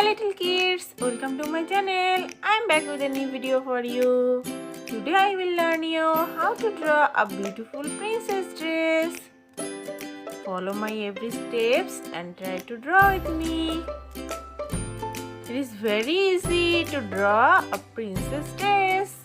little kids, welcome to my channel. I am back with a new video for you. Today I will learn you how to draw a beautiful princess dress. Follow my every steps and try to draw with me. It is very easy to draw a princess dress.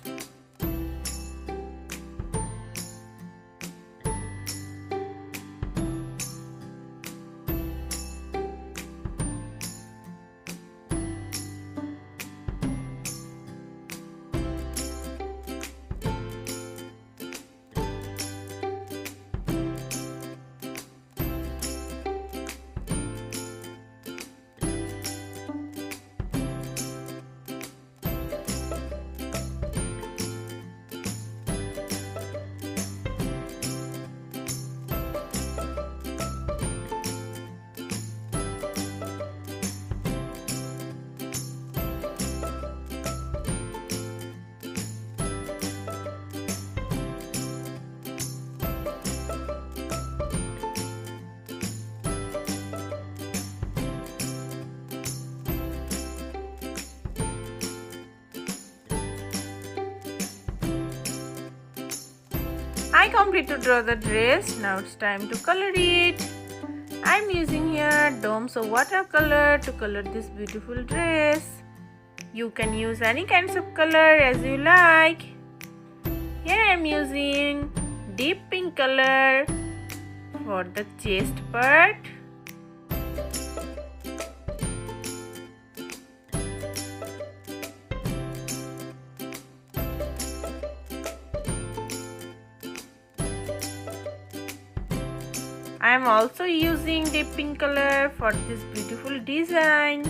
I complete to draw the dress. Now it's time to color it. I'm using here domes of watercolor to color this beautiful dress. You can use any kinds of color as you like. Here I'm using deep pink color for the chest part. I am also using deep pink color for this beautiful design.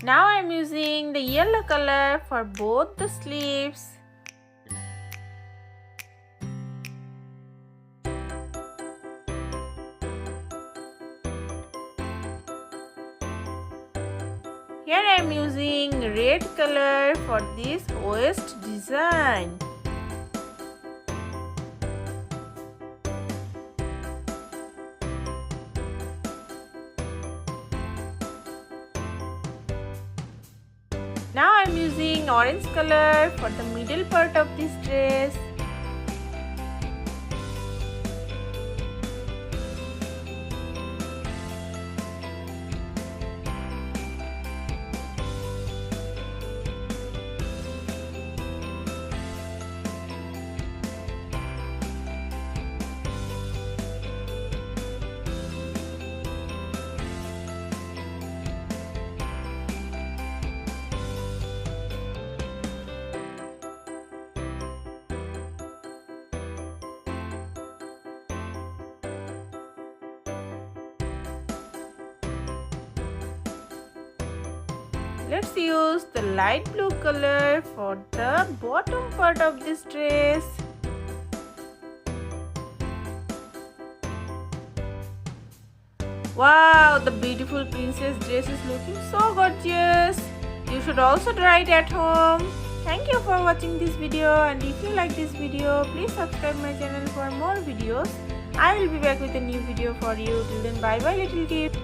Now I am using the yellow color for both the sleeves. Here I am using red color for this waist design. Now I am using orange color for the middle part of this dress. Let's use the light blue color for the bottom part of this dress. Wow, the beautiful princess dress is looking so gorgeous. You should also try it at home. Thank you for watching this video, and if you like this video, please subscribe my channel for more videos. I will be back with a new video for you. Till then, bye bye little kids.